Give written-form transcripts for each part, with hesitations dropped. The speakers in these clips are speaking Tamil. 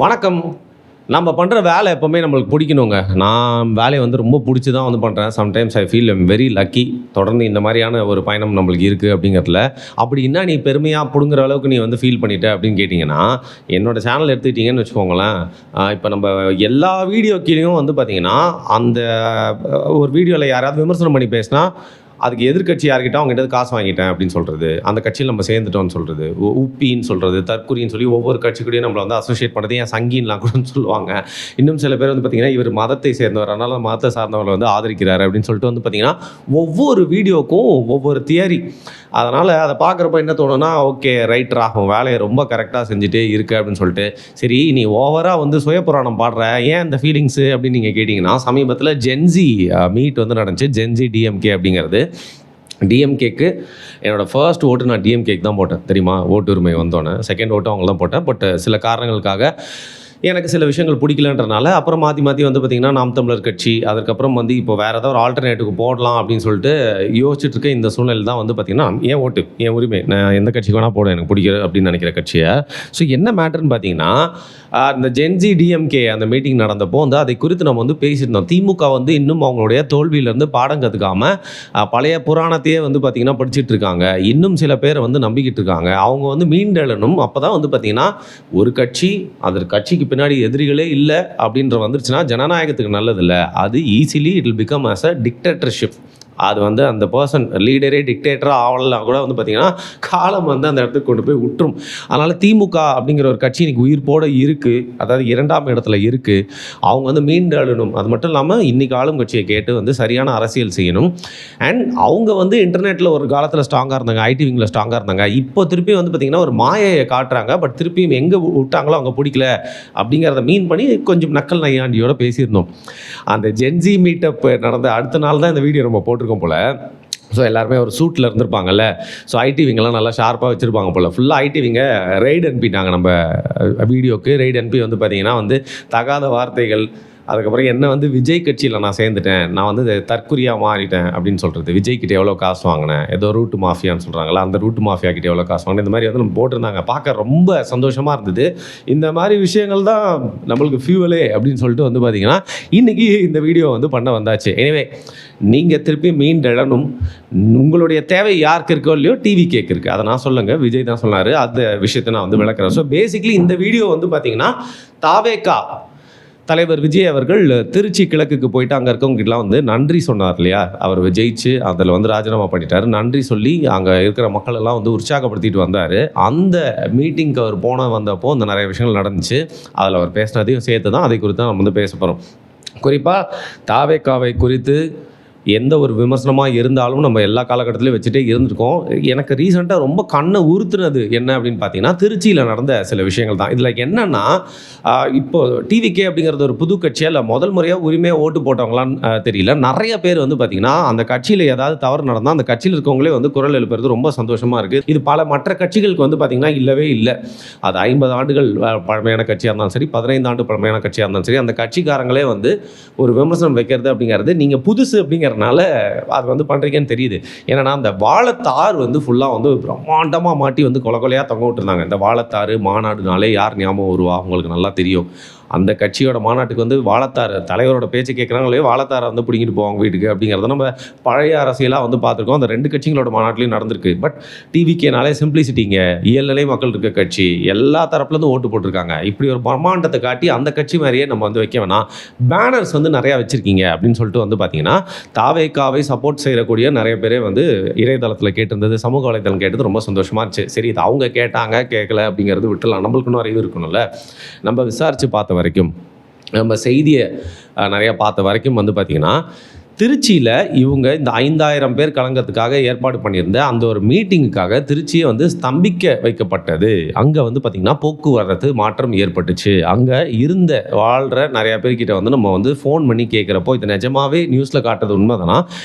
வணக்கம். நம்ம பண்ணுற வேலை எப்போவுமே நம்மளுக்கு பிடிக்கணுங்க. நான் வேலையை வந்து ரொம்ப பிடிச்சி தான் வந்து பண்ணுறேன். Sometimes I feel I'm very lucky. தொடர்ந்து இந்த மாதிரியான ஒரு பயணம் நம்மளுக்கு இருக்குது அப்படிங்கிறதுல. அப்படி என்ன நீ பெருமையாக பிடுங்குற அளவுக்கு நீ வந்து ஃபீல் பண்ணிட்ட அப்படின்னு கேட்டிங்கன்னா, என்னோடய சேனல் எடுத்துக்கிட்டிங்கன்னு வச்சுக்கோங்களேன். இப்போ நம்ம எல்லா வீடியோ கீழேயும் வந்து பார்த்திங்கன்னா, அந்த ஒரு வீடியோவில் யாராவது விமர்சனம் பண்ணி பேசினா அதுக்கு எதிர்க்கட்சி யார்கிட்ட அவங்ககிட்ட காசு வாங்கிட்டேன் அப்படின்னு சொல்கிறது, அந்த கட்சியில் நம்ம சேர்ந்துட்டோம்னு சொல்கிறது, உப்பின்னு சொல்கிறது, தற்குறின்னு சொல்லி ஒவ்வொரு கட்சி கூடயும் நம்மளை வந்து அசோசியேட் பண்ணுறது ஏன் சங்கின்லாம் கூட சொல்லுவாங்க. இன்னும் சில பேர் வந்து பார்த்திங்கன்னா இவர் மதத்தை சேர்ந்தவர், அதனால் மதத்தை சார்ந்தவங்களை வந்து ஆதரிக்கிறார் அப்படின்னு சொல்லிட்டு வந்து பார்த்திங்கன்னா ஒவ்வொரு வீடியோக்கும் ஒவ்வொரு தியரி. அதனால் அதை பார்க்குறப்ப என்ன தோணுன்னா, ஓகே ரைட் ராகும் வேலையை ரொம்ப கரெக்டாக செஞ்சுட்டே இருக்கு அப்படின்னு சொல்லிட்டு, சரி நீ ஓவராக வந்து சுயபுராணம் பாடுற ஏன் இந்த ஃபீலிங்ஸு அப்படின்னு நீங்கள் கேட்டிங்கன்னா, சமீபத்தில் ஜென்சி மீட் வந்து நடந்துச்சு. ஜென்சி டிஎம்கே அப்படிங்கிறது. டிஎம்கேக்கு என்னோடய ஃபர்ஸ்ட் ஓட்டு நான் டிஎம்கேக்கு தான் போட்டேன் தெரியுமா, ஓட்டு உரிமை வந்தோன்னே. செகண்ட் ஓட்டு அவங்க தான் போட்டேன். பட் சில காரணங்களுக்காக எனக்கு சில விஷயங்கள் பிடிக்கலன்றனால அப்புறம் மாற்றி மாற்றி வந்து பார்த்திங்கன்னா நாம் தமிழர் கட்சி, அதுக்கப்புறம் வந்து இப்போ வேறு ஏதாவது ஒரு ஆல்டர்னேட்டிவ்க்கு போடலாம் அப்படின்னு சொல்லிட்டு யோசிச்சுட்டு இருக்க இந்த சூழ்நிலை தான் வந்து பார்த்திங்கன்னா, என் ஓட்டு என் உரிமை, நான் எந்த கட்சிக்கு வேணால் போடுவேன் எனக்கு பிடிக்கிற அப்படின்னு நினைக்கிற கட்சியை. ஸோ என்ன மேட்டர்னு பார்த்தீங்கன்னா, இந்த ஜென்சி டிஎம்கே அந்த மீட்டிங் நடந்தப்போ வந்து அதை குறித்து நம்ம வந்து பேசியிருந்தோம். திமுக வந்து இன்னும் அவங்களுடைய தோல்வியிலேருந்து பாடம் கற்றுக்காமல் பழைய புராணத்தையே வந்து பார்த்திங்கன்னா படிச்சுட்டு இருக்காங்க. இன்னும் சில பேரை வந்து நம்பிக்கிட்டு இருக்காங்க. அவங்க வந்து மீண்டெழணும். அப்போ தான் வந்து பார்த்திங்கன்னா ஒரு கட்சி அதற்கு கட்சிக்கு பின்னாடி எதிரிகளே இல்லை அப்படின்ற வந்துருச்சுன்னா ஜனநாயகத்துக்கு நல்லது இல்லை. அது easily it will become as a dictatorship. அது வந்து அந்த பர்சன் லீடரே டிக்டேட்டராக ஆகலாம் கூட வந்து பார்த்திங்கன்னா காலம் வந்து அந்த இடத்துக்கு கொண்டு போய் விட்டுரும். அதனால் திமுக அப்படிங்கிற ஒரு கட்சி இன்றைக்கி உயிர்ப்போடு இருக்குது, அதாவது 2ஆம் இடத்துல இருக்குது. அவங்க வந்து மீண்டெழணும். அது மட்டும் இல்லாமல் இன்றைக்கி ஆளும் கட்சியை கேட்டு வந்து சரியான அரசியல் செய்யணும். அண்ட் அவங்க வந்து இன்டர்நெட்டில் ஒரு காலத்தில் ஸ்ட்ராங்காக இருந்தாங்க, ஐடி விங்கில் ஸ்ட்ராங்காக இருந்தாங்க. இப்போ திருப்பி வந்து பார்த்திங்கன்னா ஒரு மாயையை காட்டுறாங்க. பட் திருப்பியும் எங்கே விட்டாங்களோ அவங்க பிடிக்கல அப்படிங்கிறத மீன் பண்ணி கொஞ்சம் நக்கல் நையாண்டியோட பேசியிருந்தோம். அந்த ஜென்சி மீட்டப் நடந்த அடுத்த நாள் தான் இந்த வீடியோ நம்ம போட்டிருக்கோம் போல். ஸோ எல்லாருமே ஒரு சூட்டில் இருந்திருப்பாங்கல்ல. ஸோ ஐடி விங்கெல்லாம் நல்லா ஷார்ப்பாக வச்சுருப்பாங்க போல். ஃபுல்லாக ஐடி விங்கை ரெய்டு அனுப்பிட்டாங்க நம்ம வீடியோக்கு. ரெய்டு அனுப்பி வந்து பார்த்திங்கன்னா வந்து தகாத வார்த்தைகள், அதுக்கப்புறம் என்ன வந்து விஜய் கட்சியில் நான் சேர்ந்துட்டேன், நான் வந்து தற்குறியாக மாறிட்டேன் அப்படின்னு சொல்கிறது, விஜய் கிட்டே எவ்வளோ காசு வாங்கினேன், ஏதோ ரூட்டு மாஃபியான்னு சொல்கிறாங்களா, அந்த ரூட்டு மாஃபியா கிட்டே எவ்வளோ காசு வாங்கினேன், இந்த மாதிரி வந்து நம்ம போட்டிருந்தாங்க. பார்க்க ரொம்ப சந்தோஷமாக இருந்தது. இந்த மாதிரி விஷயங்கள் தான் நம்மளுக்கு ஃபியூவலே அப்படின்னு சொல்லிட்டு வந்து பார்த்திங்கன்னா இன்றைக்கி இந்த வீடியோ வந்து பண்ண வந்தாச்சு. எனிவே நீங்கள் திருப்பி மீண்டெழணும். உங்களுடைய தேவை யாருக்கு இருக்கோ இல்லையோ டிவி கேக் இருக்குது, அதை நான் சொல்லுங்கள், விஜய் தான் சொன்னார். அந்த விஷயத்தை நான் வந்து விளக்குறேன். ஸோ பேசிக்லி இந்த வீடியோ வந்து பார்த்திங்கன்னா தாவேகா தலைவர் விஜய் அவர்கள் திருச்சி கிழக்குக்கு போயிட்டு அங்கே இருக்கவங்ககிட்டலாம் வந்து நன்றி சொன்னார் இல்லையா. அவர் ஜெயிச்சு அதில் வந்து ராஜினாமா பண்ணிட்டார். நன்றி சொல்லி அங்கே இருக்கிற மக்கள் எல்லாம் வந்து உற்சாகப்படுத்திட்டு வந்தார். அந்த மீட்டிங்க்கு அவர் வந்தப்போ அந்த நிறைய விஷயங்கள் நடந்துச்சு. அதில் அவர் பேசினதையும் சேர்த்து தான் அதை குறித்து தான் நம்ம வந்து பேச போகிறோம். குறிப்பாக தாவேகாவை குறித்து எந்த ஒரு விமர்சனமாக இருந்தாலும் நம்ம எல்லா காலகட்டத்திலையும் வச்சுட்டே இருந்திருக்கோம். எனக்கு ரீசெண்டாக ரொம்ப கண்ணை உறுத்துனது என்ன அப்படின்னு பார்த்தீங்கன்னா, திருச்சியில் நடந்த சில விஷயங்கள் தான். இதில் என்னென்னா, இப்போது டிவிகே அப்படிங்கிறது ஒரு புது கட்சியாக இல்லை முதல் முறையாக உரிமையாக ஓட்டு போட்டவங்களான்னு தெரியல. நிறைய பேர் வந்து பார்த்திங்கன்னா அந்த கட்சியில் ஏதாவது தவறு நடந்தால் அந்த கட்சியில் இருக்கவங்களே வந்து குரல் எழுப்புறது ரொம்ப சந்தோஷமாக இருக்குது. இது பல மற்ற கட்சிகளுக்கு வந்து பார்த்திங்கன்னா இல்லவே இல்லை. அது 50 ஆண்டுகள் பழமையான கட்சியாக இருந்தாலும் சரி, 15 ஆண்டு பழமையான கட்சியாக இருந்தாலும் சரி, அந்த கட்சிக்காரங்களே வந்து ஒரு விமர்சனம் வைக்கிறது அப்படிங்கிறது நீங்கள் புதுசு அப்படிங்கிறதுனால அது வந்து பண்ணுறீங்கன்னு தெரியுது. ஏன்னா அந்த வாழைத்தார் வந்து ஃபுல்லாக வந்து பிரம்மாண்டமாக மாட்டி வந்து கொலையாக தொங்க விட்டுருந்தாங்க. இந்த வாழைத்தார் மாநாடுனாலே யார் ஞாபகம் வருவா உங்களுக்கு நல்லா தெரியும். அந்த கட்சியோட மாநாட்டுக்கு வந்து வாழைத்தார் தலைவரோட பேச்சு கேட்குறாங்களே, வாழைத்தாரை வந்து பிடிங்கிட்டு போவாங்க வீட்டுக்கு அப்படிங்கிறத நம்ம பழைய அரசியலாக வந்து பார்த்துருக்கோம். அந்த 2 கட்சிகளோட மாநாட்டிலையும் நடந்திருக்கு. பட் டிவிகேனாலே சிம்பிளிசிட்டிங்க, இயல்நிலை மக்கள் இருக்க கட்சி, எல்லா தரப்புலேருந்து ஓட்டு போட்டிருக்காங்க. இப்படி ஒரு பிரம்மாண்டத்தை காட்டி அந்த கட்சி மாதிரியே நம்ம வந்து வைக்க வேணாம், பேனர்ஸ் வந்து நிறையா வச்சுருக்கீங்க அப்படின்னு சொல்லிட்டு வந்து பார்த்தீங்கன்னா தாவேகாவை சப்போர்ட் செய்யக்கூடிய நிறைய பேரே வந்து இணையதளத்தில் கேட்டிருந்தது, சமூக வலைதளம் கேட்டது ரொம்ப சந்தோஷமாக இருந்துச்சு. சரி இது அவங்க கேட்டாங்க கேட்கல அப்படிங்கிறது விட்டுலாம், நம்மளுக்கு இன்னும் அறிவு இருக்கணும்ல. நம்ம விசாரித்து பார்த்த வரைக்கும், நம்ம செய்தியை நிறையா பார்த்த வரைக்கும் வந்து பார்த்திங்கன்னா திருச்சியில் இவங்க இந்த 5000 பேர் கலங்கத்துக்காக ஏற்பாடு பண்ணியிருந்த அந்த ஒரு மீட்டிங்குக்காக திருச்சியை வந்து ஸ்தம்பிக்க வைக்கப்பட்டது. அங்கே வந்து பார்த்திங்கன்னா போக்குவரத்து மாற்றம் ஏற்பட்டுச்சு. அங்கே இருந்த வாழ்கிற நிறையா பேர்கிட்ட வந்து நம்ம வந்து ஃபோன் பண்ணி கேட்குறப்போ இது நிஜமாகவே நியூஸில் காட்டுறது உண்மைதானா,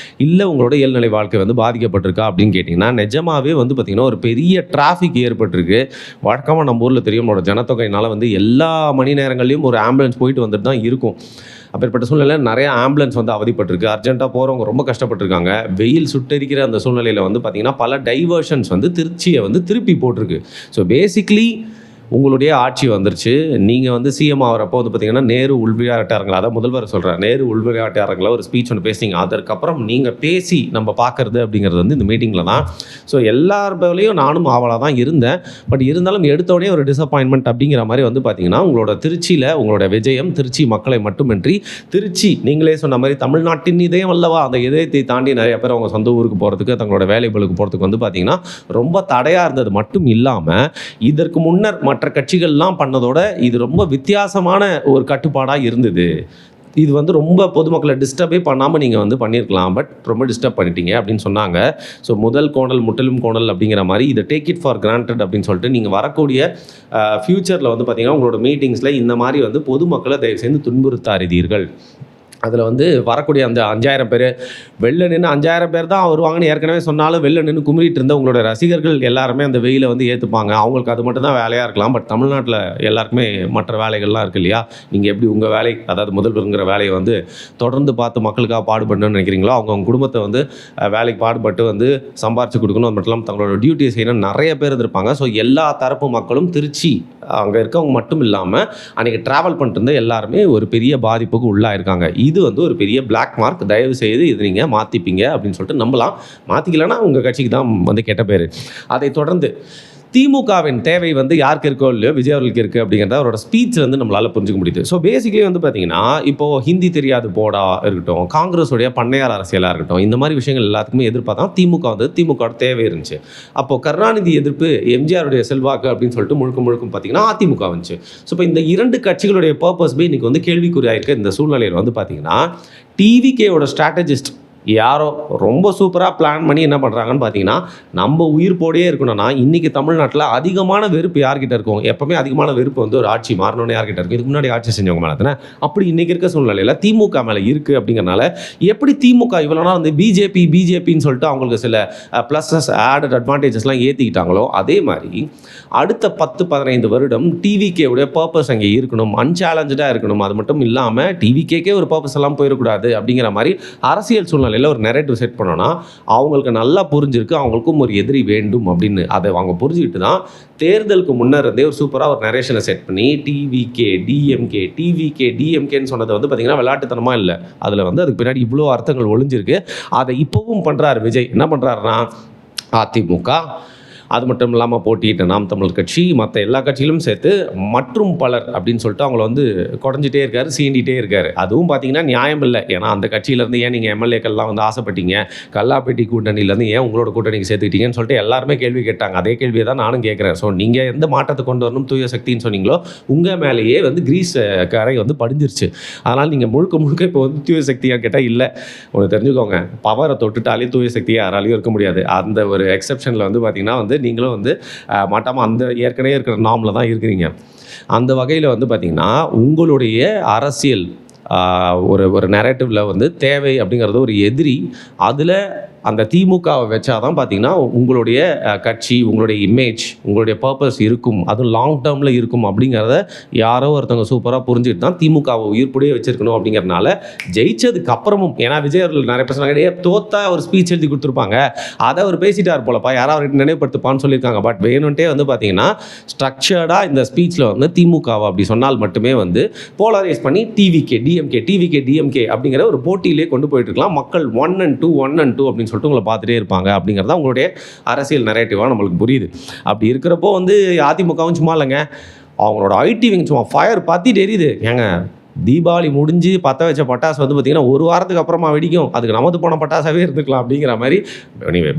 இல்லை உங்களோட இயல்நிலை வாழ்க்கை வந்து பாதிக்கப்பட்டிருக்கா அப்படின்னு கேட்டிங்கன்னா நிஜமாகவே வந்து பார்த்திங்கன்னா ஒரு பெரிய டிராஃபிக் ஏற்பட்டிருக்கு. வழக்கமாக நம்ம ஊரில் தெரியும் நம்மளோட ஜனத்தொகையினால் வந்து எல்லா மணி நேரங்கள்லையும் ஒரு ஆம்புலன்ஸ் போயிட்டு வந்துட்டு தான் இருக்கும். அப்பேற்பட்ட சூழ்நிலை நிறைய ஆம்புலன்ஸ் வந்து அவதிப்பட்டிருக்கு. அர்ஜென்ட்டாக போகிறவங்க ரொம்ப கஷ்டப்பட்டுருக்காங்க. வெயில் சுட்டரிக்கிற அந்த சூழ்நிலையில் வந்து பார்த்திங்கன்னா பல டைவர்ஷன்ஸ் வந்து திருச்சியை வந்து திருப்பி போட்டிருக்கு. ஸோ பேசிக்லி உங்களுடைய ஆட்சி வந்துருச்சு. நீங்க வந்து சிஎம் ஆகுறப்போ வந்து பார்த்தீங்கன்னா, நேரு உள்விளையாட்டு அரங்கில அதான் முதல்வர் சொல்றேன். நேரு உள்விளையாட்டு அரங்கில ஒரு ஸ்பீச் ஒண்ணு பேசினீங்க. அதற்கப்புறம் நீங்க பேசி நம்ம பார்க்கறது அப்படிங்கிறது வந்து இந்த மீட்டிங்ல தான். ஸோ எல்லார் போலயும் நானும் ஆவலா தான் இருந்தேன். பட் இருந்தாலும் எடுத்தோடனே ஒரு டிசப்பாயின்ட்மெண்ட் அப்படிங்கிற மாரி வந்து பார்த்தீங்கன்னா, உங்களோட திருச்சியில உங்களோட விஜயம் திருச்சி மக்களை மட்டுமின்றி, திருச்சி நீங்களே சொன்ன மாரி தமிழ்நாட்டின் இதயம் அல்லவா, அந்த இதயத்தை தாண்டி நிறைய பேர் அவங்க சொந்த ஊருக்கு போறதுக்கு, தங்களோட வேலைகளுக்கு போறதுக்கு வந்து பார்த்தீங்கன்னா, ரொம்ப தடையா இருந்தது மட்டும் இல்லாம, இதற்கு முன்னர் மற்ற கட்சிகள்லாம் பண்ணதோட இது ரொம்ப வித்தியாசமான ஒரு கட்டுப்பாடா இருந்தது. இது வந்து ரொம்ப பொதுமக்களை டிஸ்டர்பே பண்ணாமல் நீங்கள் வந்து பண்ணியிருக்கலாம். பட் ரொம்ப டிஸ்டர்ப் பண்ணிட்டீங்க அப்படின்னு சொன்னாங்க. ஸோ முதல் கோணல் முற்றிலும் கோணல் அப்படிங்கிற மாதிரி இதை டேக் இட் ஃபார் கிராண்டட் அப்படின்னு சொல்லிட்டு நீங்கள் வரக்கூடிய ஃப்யூச்சரில் வந்து பார்த்தீங்கன்னா உங்களோட மீட்டிங்ஸில் இந்த மாதிரி வந்து பொதுமக்களை தயவு செய்து துன்புறுத்தாதீர்கள். அதில் வந்து வரக்கூடிய அந்த 5000 பேர் வெளில நின்று 5000 பேர் தான் வருவாங்கன்னு ஏற்கனவே சொன்னாலும் வெளில நின்று குமிழிட்டு இருந்த உங்களோட ரசிகர்கள் எல்லாருமே அந்த வெயிலை வந்து ஏற்றுப்பாங்க. அவங்களுக்கு அது மட்டும் தான் வேலையாக இருக்கலாம். பட் தமிழ்நாட்டில் எல்லாருக்குமே மற்ற வேலைகள்லாம் இருக்குது இல்லையா? நீங்கள் எப்படி உங்கள் வேலை, அதாவது முதல்வருங்கிற வேலையை வந்து தொடர்ந்து பார்த்து மக்களுக்காக பாடுபடணும்னு நினைக்கிறீங்களோ, அவங்க குடும்பத்தை வந்து வேலைக்கு பாடுபட்டு வந்து சம்பாரித்து கொடுக்கணும். அது மட்டும் இல்லாமல் தங்களோட டியூட்டியை செய்யணும் நிறைய பேர் இருப்பாங்க. ஸோ எல்லா தரப்பு மக்களும் திருச்சி அங்கே இருக்கவங்க மட்டும் இல்லாமல் அன்றைக்கி ட்ராவல் பண்ணிட்டு இருந்த எல்லாருமே ஒரு பெரிய பாதிப்புக்கு உள்ளாயிருக்காங்க. இது வந்து ஒரு பெரிய பிளாக் மார்க். தயவு செய்து இது நீங்கள் மாற்றிப்பீங்க அப்படின்னு சொல்லிட்டு நம்பலாம். மாற்றிக்கலன்னா உங்கள் கட்சிக்கு தான் வந்து கெட்ட பேர். அதை தொடர்ந்து திமுகவின் தேவை வந்து யாருக்கு இருக்கோ இல்லையோ விஜய் அவர்களுக்கு இருக்குது அப்படிங்கிறத அவரோட ஸ்பீச் வந்து நம்மளால் புரிஞ்சுக்க முடியுது. ஸோ பேசிக்கலி வந்து பார்த்தீங்கன்னா, இப்போது ஹிந்தி தெரியாது போடா இருக்கட்டும், காங்கிரஸுடைய பண்ணையார் அரசியலாக இருக்கட்டும், இந்த மாதிரி விஷயங்கள் எல்லாத்துக்குமே எதிர்ப்பாக திமுக வந்து திமுக தேவை இருந்துச்சு. அப்போது கருணாநிதி எதிர்ப்பு, எம்ஜிஆருடைய செல்வாக்கு அப்படின்னு சொல்லிட்டு முழுக்க பார்த்தீங்கன்னா அதிமுக வந்துச்சு. ஸோ இப்போ இந்த 2 கட்சிகளுடைய பர்பஸ் பி இன்றைக்கி வந்து கேள்விக்குறியாயிருக்க இந்த சூழ்நிலையில் வந்து பார்த்தீங்கன்னா, டிவிகேயோட ஸ்ட்ராட்டஜிஸ்ட் யாரோ ரொம்ப சூப்பராக பிளான் பண்ணி என்ன பண்ணுறாங்கன்னு பார்த்தீங்கன்னா, நம்ம உயிர் போடையே இருக்கணும்னா இன்றைக்கி தமிழ்நாட்டில் அதிகமான வெறுப்பு யார்கிட்ட இருக்கும்? எப்போவுமே அதிகமான வெறுப்பு வந்து ஒரு ஆட்சி மாறணும்னு யார்கிட்ட இருக்கும்? இதுக்கு முன்னாடி ஆட்சி செஞ்சவங்க மேலே தானே. அப்படி இன்றைக்கி இருக்க சூழ்நிலையில் திமுக மேலே இருக்குது அப்படிங்கிறனால, எப்படி திமுக இவ்வளோ நாள் வந்து பிஜேபின்னு சொல்லிட்டு அவங்களுக்கு சில ப்ளஸஸ் ஆடட் அட்வான்டேஜஸ்லாம் ஏற்றிக்கிட்டாங்களோ, அதே மாதிரி அடுத்த 10-15 வருடம் டிவிகேவுடைய பர்பஸ் அங்கே இருக்கணும், அன்சேலஞ்சாக இருக்கணும். அது மட்டும் இல்லாமல் டிவிகேக்கே ஒரு பர்பஸ் எல்லாம் போயிடக்கூடாது அப்படிங்கிற மாதிரி அரசியல் சூழ்நிலை ஒரு நரேட்டிவ் செட் பண்ணோன்னா அவங்களுக்கு நல்லா புரிஞ்சிருக்கு, அவங்களுக்கும் ஒரு எதிரி வேண்டும் அப்படின்னு. அதை அவங்க புரிஞ்சுக்கிட்டு தான் தேர்தலுக்கு முன்னர் இருந்தே ஒரு சூப்பராக ஒரு நரேஷனை செட் பண்ணி டிவிகே டிஎம்கேன்னு சொன்னது வந்து பார்த்தீங்கன்னா விளையாட்டுத்தனமாக இல்லை. அதில் வந்து அதுக்கு பின்னாடி இவ்வளோ அர்த்தங்கள் ஒளிஞ்சிருக்கு. அதை இப்போவும் பண்ணுறாரு விஜய். என்ன பண்ணுறாருன்னா, அதிமுக அது மட்டும் இல்லாமல் போட்டியிட்ட நாம் தமிழர் கட்சி, மற்ற எல்லா கட்சிகளும் சேர்த்து மற்றும் பலர் அப்படின்னு சொல்லிட்டு அவங்கள வந்து குறைஞ்சிட்டே இருக்காரு, சீண்டிகிட்டே இருக்காரு. அதுவும் பார்த்தீங்கன்னா நியாயம் இல்லை. ஏன்னா அந்த கட்சியிலேருந்து ஏன் நீங்கள் எம்எல்ஏக்கள்லாம் வந்து ஆசைப்பட்டீங்க, கல்லாப்பேட்டி கூட்டணியிலேருந்து ஏன் உங்களோட கூட்டணிக்கு சேர்த்துக்கிட்டீங்கன்னு சொல்லிட்டு எல்லாருமே கேள்வி கேட்டாங்க. அதே கேள்வியை தான் நானும் கேட்குறேன். ஸோ நீங்கள் எந்த மாற்றத்தை கொண்டு வரணும், தூய சக்தின்னு சொன்னீங்களோ, உங்கள் மேலேயே வந்து கிரீஸ் கரை வந்து படிஞ்சிருச்சு. அதனால் நீங்கள் முழுக்க இப்போ வந்து தூய சக்தியாக கேட்டால் இல்லை. ஒன்று தெரிஞ்சுக்கோங்க, பவரை தொட்டுட்டாலே தூய சக்தியாக யாராலையும் இருக்க முடியாது. அந்த ஒரு எக்ஸப்ஷனில் வந்து பார்த்திங்கன்னா வந்து நீங்களும் வந்து மாட்டாமல் அந்த ஏற்கனவே இருக்கிற நாமில் தான் இருக்கிறீங்க. அந்த வகையில் வந்து பார்த்திங்கன்னா உங்களுடைய அரசியல் ஒரு நரேட்டிவில் வந்து தேவை அப்படிங்கிறது ஒரு எதிரி. அதில் அந்த திமுகவை வச்சா தான் பார்த்தீங்கன்னா உங்களுடைய கட்சி, உங்களுடைய இமேஜ், உங்களுடைய பர்பஸ் இருக்கும், அதுவும் லாங் டேர்மில் இருக்கும் அப்படிங்கிறத யாரோ ஒருத்தவங்க சூப்பராக புரிஞ்சுக்கிட்டு தான் திமுகவை உயிர்ப்புடையே வச்சிருக்கணும் அப்படிங்கிறதுனால ஜெயிச்சதுக்கு அப்புறமும், ஏன்னா விஜய் அவர்கள் நிறைய பேசுனாங்க, தோத்தா ஒரு ஸ்பீச் எழுதி கொடுத்துருப்பாங்க, அதை அவர் பேசிட்டார் போலப்பா, யாராவது அவர்கிட்ட நினைவுபடுத்துப்பான்னு சொல்லியிருக்காங்க. பட் வேணும்ட்டே வந்து பார்த்தீங்கன்னா ஸ்ட்ரக்சர்டாக இந்த ஸ்பீச்சில் வந்து திமுகவை அப்படி சொன்னால் மட்டுமே வந்து போலரைஸ் பண்ணி டிவிகே டிஎம்கே அப்படிங்கிற ஒரு போட்டியிலே கொண்டு போயிட்டு இருக்கலாம். மக்கள் 1 and 2 அப்படின்னு சொல்லிட்டு உங்களை பார்த்துட்டே இருப்பாங்க அப்படிங்கிறதா உங்களுடைய அரசியல் நரேட்டிவாக நம்மளுக்கு புரியுது. அப்படி இருக்கிறப்போ வந்து அதிமுகவும் சும்மா இல்லைங்க, அவங்களோட ஐடி விங் சும்மா ஃபயர் பற்றிட்டு எரியுது. ஏங்க தீபாவளி முடிஞ்சு பற்ற வச்ச பட்டாசு வந்து பார்த்திங்கன்னா ஒரு வாரத்துக்கு அப்புறமா வெடிக்கும், அதுக்கு நமது போன பட்டாசாவே இருந்துக்கலாம் அப்படிங்கிற மாதிரி.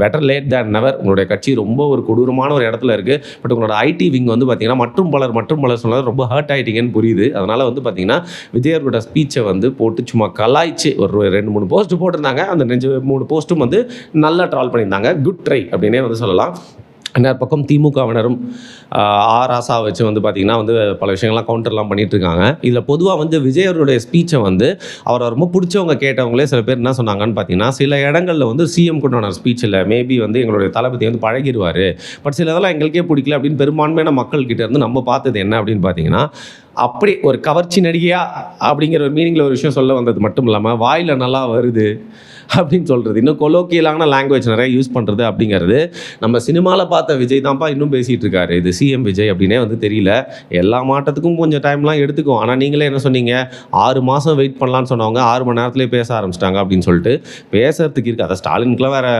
பெட்டர் லேட் தேன் நெவர். உங்களுடைய கட்சி ரொம்ப ஒரு கொடூரமான ஒரு இடத்துல இருக்குது. பட் உங்களோட ஐடி விங் வந்து பார்த்திங்கன்னா மற்றும் பலர் சொன்னது ரொம்ப ஹர்ட் ஆகிட்டீங்கன்னு புரியுது. அதனால் வந்து பார்த்திங்கன்னா விஜயரோட ஸ்பீச்சை வந்து போட்டு சும்மா கலாய்ச்சி ஒரு 2-3 போஸ்ட்டு போட்டிருந்தாங்க. அந்த 3 போஸ்ட்டும் வந்து நல்லா ட்ரால் பண்ணியிருந்தாங்க. குட் ட்ரை அப்படின்னே வந்து சொல்லலாம். இன்னொரு பக்கம் திமுகவினரும் ராசா வச்சு வந்து பார்த்திங்கன்னா வந்து பல விஷயங்கள்லாம் கவுண்டர்லாம் பண்ணிகிட்ருக்காங்க. இதில் பொதுவாக வந்து விஜய் அவருடைய ஸ்பீச்சை வந்து அவரை ரொம்ப பிடிச்சவங்க கேட்டவங்களே சில பேர் என்ன சொன்னாங்கன்னு பார்த்தீங்கன்னா, சில இடங்களில் வந்து சிஎம் கொண்டான ஸ்பீச்சில் மேபி வந்து எங்களுடைய தளபதி வந்து பழகிடுவார், பட் சில இதெல்லாம் எங்களுக்கே பிடிக்கல அப்படின்னு பெரும்பான்மையான மக்கள்கிட்ட இருந்து நம்ம பார்த்தது என்ன அப்படின்னு பார்த்தீங்கன்னா, அப்படி ஒரு கவர்ச்சி நடிகையா அப்படிங்கிற ஒரு மீனிங்கில் ஒரு விஷயம் சொல்ல வந்தது மட்டும் இல்லாமல் வாயில் நல்லா வருது அப்படின்னு சொல்கிறது, இன்னும் கொலோக்கியலான லாங்குவேஜ் நிறைய யூஸ் பண்ணுறது அப்படிங்கிறது நம்ம சினிமாவில் பார்த்த விஜய் தான்ப்பா இன்னும் பேசிகிட்டு இருக்காரு. இது சிஎம் விஜய் அப்படின்னே வந்து தெரியல. எல்லா மாற்றத்துக்கும் கொஞ்சம் டைம்லாம் எடுத்துக்கும். ஆனால் நீங்களே என்ன சொன்னீங்க, 6 மாதம் வெயிட் பண்ணலான்னு சொன்னவங்க 6 மணி நேரத்துலேயே பேச ஆரம்பிச்சிட்டாங்க அப்படின்னு சொல்லிட்டு பேசுறதுக்கு இருக்குது. அதை ஸ்டாலினுக்குலாம் வேறு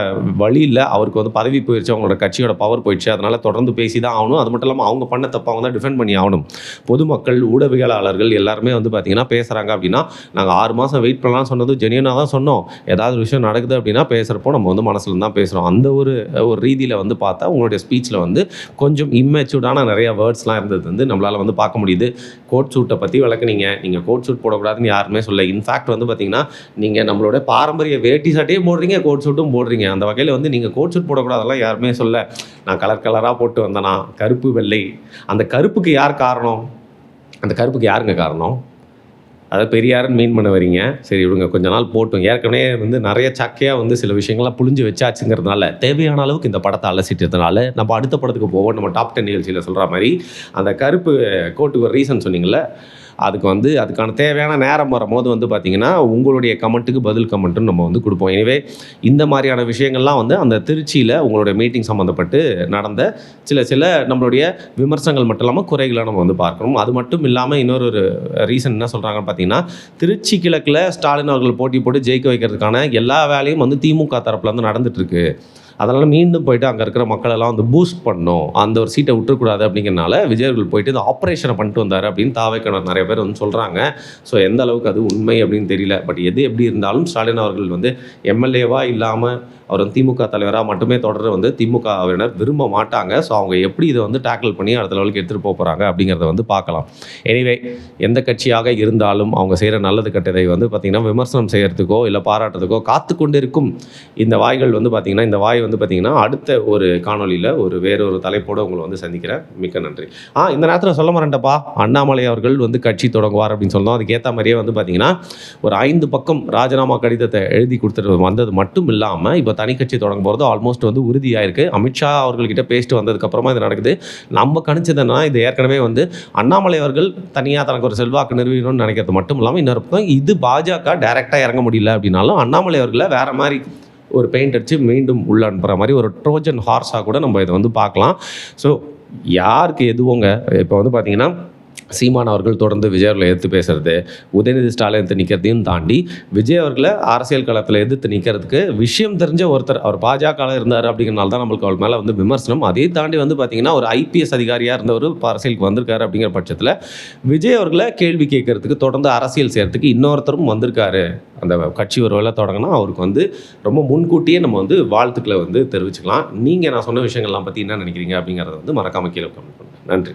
வழி இல்லை, அவருக்கு வந்து பதவி போயிடுச்சு, அவங்களோட கட்சியோட பவர் போயிடுச்சு, அதனால் தொடர்ந்து பேசி தான் ஆகணும். அது மட்டும் இல்லாமல் அவங்க பண்ண தப்ப அவங்க தான் டிஃபெண்ட் பண்ணி ஆகணும். பொதுமக்கள் ஊடகவியலாளர்கள் எல்லாருமே வந்து பார்த்திங்கன்னா பேசுகிறாங்க அப்படின்னா, நாங்கள் 6 மாதம் வெயிட் பண்ணலாம்னு சொன்னது ஜெனியூனாக தான் சொன்னோம். ஏதாவது விஷயம் நடக்குது அப்படின்னா பேசுகிறப்போ நம்ம வந்து மனசில் தான் பேசுகிறோம். அந்த ஒரு ரீதியில் வந்து பார்த்தா உங்களுடைய ஸ்பீச்சில் வந்து கொஞ்சம் இம்மெச்சூர்டான நிறைய வேர்ட்ஸ்லாம் இருந்தது வந்து நம்மளால் வந்து பார்க்க முடியுது. கோட் சூட்டை பற்றி விளக்குனீங்க. நீங்கள் கோட் சூட் போடக்கூடாதுன்னு யாருமே சொல்ல. இன்ஃபேக்ட் வந்து பார்த்திங்கன்னா நீங்கள் நம்மளோட பாரம்பரிய வேட்டி சட்டையும் போடுறீங்க, கோட் சூட்டும் போடுறீங்க. அந்த வகையில் வந்து நீங்கள் கோட் சூட் போடக்கூடாதெல்லாம் யாருமே சொல்ல. நான் கலராக போட்டு வந்தேனா, கருப்பு வெள்ளை. அந்த கருப்புக்கு யார் காரணம்? அந்த கருப்புக்கு யாருங்க காரணம்? அதாவது பெரியாருன்னு மீன் பண்ண வரீங்க. சரி இவங்க கொஞ்ச நாள் போட்டும். ஏற்கனவே வந்து நிறைய சக்கையாக வந்து சில விஷயங்கள்லாம் புழிஞ்சு வச்சாச்சுங்கிறதுனால தேவையான அளவுக்கு இந்த படத்தை அலசிட்டதுனால நம்ம அடுத்த படத்துக்கு போவோம். நம்ம டாப் 10 நிகழ்ச்சியில் சொல்கிற மாதிரி அந்த கருப்பு கோட்டுக்கு ஒரு ரீசன் சொன்னீங்களே, அதுக்கு வந்து அதுக்கான தேவையான நேரம் வரும்போது வந்து பார்த்திங்கன்னா உங்களுடைய கமெண்ட்டுக்கு பதில் கமெண்ட்டுன்னு நம்ம வந்து கொடுப்போம். எனவே இந்த மாதிரியான விஷயங்கள்லாம் வந்து அந்த திருச்சியில் உங்களுடைய மீட்டிங் சம்மந்தப்பட்டு நடந்த சில நம்மளுடைய விமர்சனங்கள் மட்டும் இல்லாமல் குறைகளை நம்ம வந்து பார்க்கணும். அது மட்டும் இல்லாமல் இன்னொரு ரீசன் என்ன சொல்கிறாங்கன்னு பார்த்தீங்கன்னா, திருச்சி கிழக்கில் ஸ்டாலின் அவர்கள் போட்டி போட்டு ஜெயிக்க வைக்கிறதுக்கான எல்லா வேலையும் வந்து திமுக தரப்பில் வந்து நடந்துகிட்ருக்கு. அதனால் மீண்டும் போயிட்டு அங்கே இருக்கிற மக்களெல்லாம் வந்து பூஸ்ட் பண்ணணும், அந்த ஒரு சீட்டை விட்டுறக்கூடாது அப்படிங்கிறனால விஜய் அவர்கள் போயிட்டு இந்த ஆப்ரேஷனை பண்ணிட்டு வந்தார் அப்படின்னு தாவேக்கனர் நிறைய பேர் வந்து சொல்கிறாங்க. ஸோ எந்த அளவுக்கு அது உண்மை அப்படின்னு தெரியல. பட் எது எப்படி இருந்தாலும் ஸ்டாலின் அவர்கள் வந்து எம்எல்ஏவாக இல்லாமல் அவர் வந்து திமுக தலைவராக மட்டுமே தொடர வந்து திமுகவினர் விரும்ப மாட்டாங்க. ஸோ அவங்க எப்படி இதை வந்து டேக்கிள் பண்ணி அடுத்த லெவலுக்கு எடுத்துகிட்டு போகிறாங்க அப்படிங்கிறத வந்து பார்க்கலாம். எனிவே எந்த கட்சியாக இருந்தாலும் அவங்க செய்கிற நல்லது கெட்டதை வந்து பார்த்திங்கன்னா விமர்சனம் செய்கிறதுக்கோ இல்லை பாராட்டுறதுக்கோ காத்து கொண்டு இருக்கும் இந்த வாய்கள் வந்து பார்த்திங்கன்னா, இந்த வாய் வந்து பார்த்திங்கன்னா அடுத்த ஒரு காணொலியில் வேறொரு தலைப்போடு உங்களை வந்து சந்திக்கிறேன். மிக்க நன்றி. இந்த நேரத்தில் சொல்ல மாட்டேன்ப்பா, அண்ணாமலை அவர்கள் வந்து கட்சி தொடங்குவார் அப்படின்னு சொன்னோம். அதுக்கேற்ற மாதிரியே வந்து பார்த்திங்கன்னா ஒரு 5 பக்கம் ராஜினாமா கடிதத்தை எழுதி கொடுத்துட்டு வந்தது மட்டும் இல்லாமல் இப்போ தனி கட்சி தொடங்கும் போகிறது ஆல்மோஸ்ட் வந்து உறுதியாயிருக்கு. அமித்ஷா அவர்கள்கிட்ட பேசிட்டு வந்ததுக்கப்புறமா இது நடக்குது. நம்ம கணிச்சதுன்னா இது ஏற்கனவே வந்து அண்ணாமலை அவர்கள் தனியாக தனக்கு ஒரு செல்வாக்கு நிறுவனம்னு நினைக்கிறது மட்டும் இல்லாமல் இன்னொரு பக்கம் இது பாஜக டைரெக்டாக இறங்க முடியல அப்படின்னாலும் அண்ணாமலை அவர்களை வேறு மாதிரி ஒரு பெயிண்ட் அடித்து மீண்டும் உள்ள அனுப்புகிற மாதிரி ஒரு ட்ரோஜன் ஹார்ஸாக கூட நம்ம இதை வந்து பார்க்கலாம். ஸோ யாருக்கு எதுவோங்க இப்போ வந்து பார்த்திங்கன்னா சீமான் அவர்கள் தொடர்ந்து விஜய் அவர்களை எதிர்த்து பேசுறது, உதயநிதி ஸ்டாலின் எதிர்த்து நிற்கிறதையும் தாண்டி விஜய் அவர்களை அரசியல் களத்தில் எதிர்த்து நிற்கிறதுக்கு விஷயம் தெரிஞ்ச ஒருத்தர் அவர் பாஜக இருந்தார் அப்படிங்கிறனால தான் நம்மளுக்கு அவர் மேலே வந்து விமர்சனம். அதையும் தாண்டி வந்து பார்த்திங்கன்னா ஒரு ஐபிஎஸ் அதிகாரியாக இருந்த ஒரு அரசியலுக்கு வந்திருக்காரு அப்படிங்கிற பட்சத்தில் விஜய் அவர்களை கேள்வி கேட்கறதுக்கு தொடர்ந்து அரசியல் செய்கிறதுக்கு இன்னொருத்தரும் வந்திருக்காரு. அந்த கட்சி ஒரு வேலை தொடங்கினா அவருக்கு வந்து ரொம்ப முன்கூட்டியே நம்ம வந்து வாழ்த்துக்களை வந்து தெரிவிச்சுக்கலாம். நீங்கள் நான் சொன்ன விஷயங்கள்லாம் பற்றி என்ன நினைக்கிறீங்க அப்படிங்கிறத வந்து மறக்காமல் கீழே கமெண்ட் பண்ணுங்கள். நன்றி.